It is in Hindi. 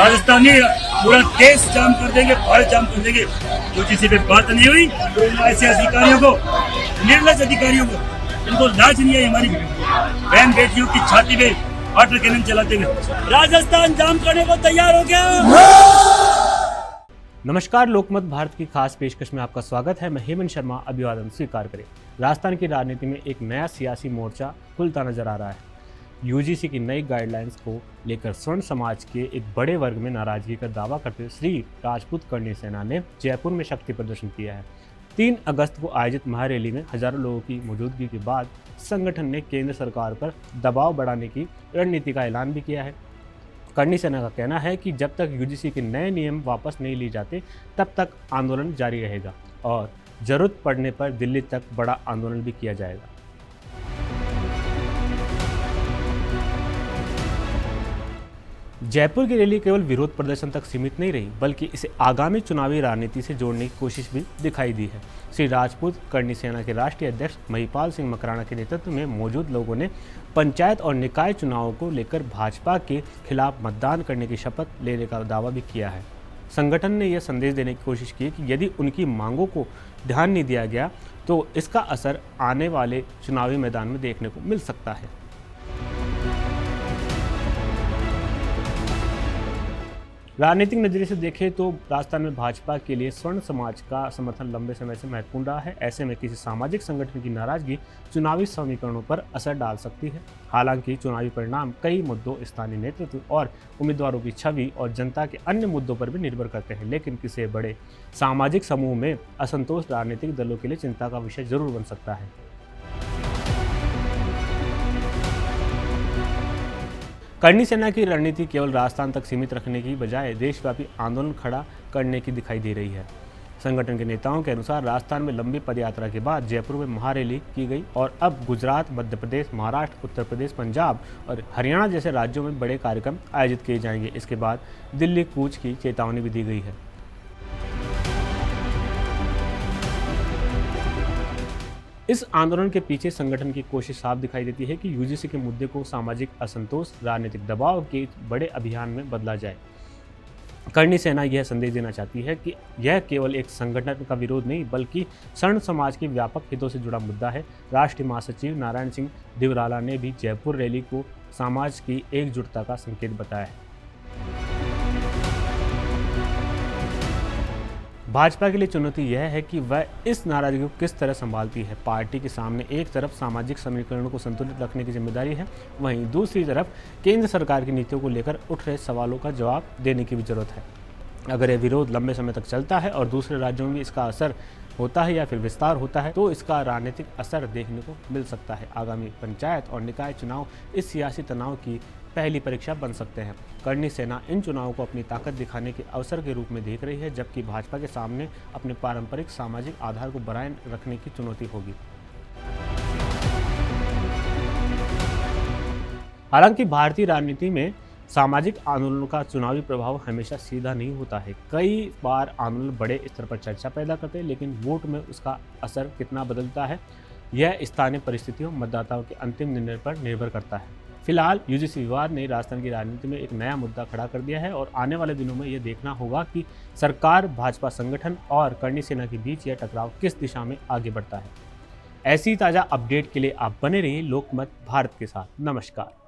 राजस्थान में पूरा देश जाम कर देंगे, भारत जाम कर देंगे। जो किसी पे बात नहीं हुई तो ऐसे अधिकारियों को, निर्लज अधिकारियों को, इनको लाज नहीं है हमारी बहन बेटियों की छाती पे वाटर कैनन चलाते हुए। राजस्थान जाम करने को तैयार हो गया। नमस्कार, लोकमत भारत की खास पेशकश में आपका स्वागत है। मैं हेमंत शर्मा। अभिवादन स्वीकार करें। राजस्थान की राजनीति में एक नया सियासी मोर्चा खुलता नजर आ रहा है। यूजीसी की नई गाइडलाइंस को लेकर स्वर्ण समाज के एक बड़े वर्ग में नाराजगी का दावा करते हुए श्री राजपूत करणी सेना ने जयपुर में शक्ति प्रदर्शन किया है। 3 अगस्त को आयोजित महारैली में हजारों लोगों की मौजूदगी के बाद संगठन ने केंद्र सरकार पर दबाव बढ़ाने की रणनीति का ऐलान भी किया है। करणी सेना का कहना है कि जब तक यूजीसी के नए नियम वापस नहीं लिए जाते तब तक आंदोलन जारी रहेगा और जरूरत पड़ने पर दिल्ली तक बड़ा आंदोलन भी किया जाएगा। जयपुर की रैली केवल विरोध प्रदर्शन तक सीमित नहीं रही, बल्कि इसे आगामी चुनावी राजनीति से जोड़ने की कोशिश भी दिखाई दी है। श्री राजपूत करणी सेना के राष्ट्रीय अध्यक्ष महिपाल सिंह मकराना के नेतृत्व में मौजूद लोगों ने पंचायत और निकाय चुनावों को लेकर भाजपा के खिलाफ मतदान करने की शपथ लेने का दावा भी किया है। संगठन ने यह संदेश देने की कोशिश की कि यदि उनकी मांगों को ध्यान नहीं दिया गया तो इसका असर आने वाले चुनावी मैदान में देखने को मिल सकता है। राजनीतिक नजरिए से देखें तो राजस्थान में भाजपा के लिए स्वर्ण समाज का समर्थन लंबे समय से महत्वपूर्ण रहा है। ऐसे में किसी सामाजिक संगठन की नाराजगी चुनावी समीकरणों पर असर डाल सकती है। हालांकि चुनावी परिणाम कई मुद्दों, स्थानीय नेतृत्व और उम्मीदवारों की छवि और जनता के अन्य मुद्दों पर भी निर्भर करते हैं, लेकिन किसी बड़े सामाजिक समूह में असंतोष राजनीतिक दलों के लिए चिंता का विषय जरूर बन सकता है। करणी सेना की रणनीति केवल राजस्थान तक सीमित रखने की बजाय देशव्यापी आंदोलन खड़ा करने की दिखाई दे रही है। संगठन के नेताओं के अनुसार राजस्थान में लंबी पदयात्रा के बाद जयपुर में महारैली की गई और अब गुजरात, मध्य प्रदेश, महाराष्ट्र, उत्तर प्रदेश, पंजाब और हरियाणा जैसे राज्यों में बड़े कार्यक्रम आयोजित किए जाएंगे। इसके बाद दिल्ली कूच की चेतावनी भी दी गई है। इस आंदोलन के पीछे संगठन की कोशिश साफ दिखाई देती है कि यूजीसी के मुद्दे को सामाजिक असंतोष, राजनीतिक दबाव के बड़े अभियान में बदला जाए। करणी सेना यह संदेश देना चाहती है कि यह केवल एक संगठन का विरोध नहीं, बल्कि स्वर्ण समाज के व्यापक हितों से जुड़ा मुद्दा है। राष्ट्रीय महासचिव नारायण सिंह दिवराला ने भी जयपुर रैली को समाज की एकजुटता का संकेत बताया है। भाजपा के लिए चुनौती यह है कि वह इस नाराजगी को किस तरह संभालती है। पार्टी के सामने एक तरफ सामाजिक समीकरणों को संतुलित रखने की जिम्मेदारी है, वहीं दूसरी तरफ केंद्र सरकार की नीतियों को लेकर उठ रहे सवालों का जवाब देने की भी जरूरत है। अगर यह विरोध लंबे समय तक चलता है और दूसरे राज्यों में इसका असर होता है या फिर विस्तार होता है तो इसका राजनीतिक असर देखने को मिल सकता है। आगामी पंचायत और निकाय चुनाव इस सियासी तनाव की पहली परीक्षा बन सकते हैं। करणी सेना इन चुनावों को अपनी ताकत दिखाने के अवसर के रूप में देख रही है, जबकि भाजपा के सामने अपने पारंपरिक सामाजिक आधार को बनाए रखने की चुनौती होगी। हालांकि भारतीय राजनीति में सामाजिक आंदोलनों का चुनावी प्रभाव हमेशा सीधा नहीं होता है। कई बार आंदोलन बड़े स्तर पर चर्चा पैदा करते हैं, लेकिन वोट में उसका असर कितना बदलता है यह स्थानीय परिस्थितियों, मतदाताओं के अंतिम निर्णय पर निर्भर करता है। फिलहाल यूजीसी विवाद ने राजस्थान की राजनीति में एक नया मुद्दा खड़ा कर दिया है और आने वाले दिनों में यह देखना होगा कि सरकार, भाजपा संगठन और करणी सेना के बीच यह टकराव किस दिशा में आगे बढ़ता है। ऐसी ताज़ा अपडेट के लिए आप बने रहिए लोकमत भारत के साथ। नमस्कार।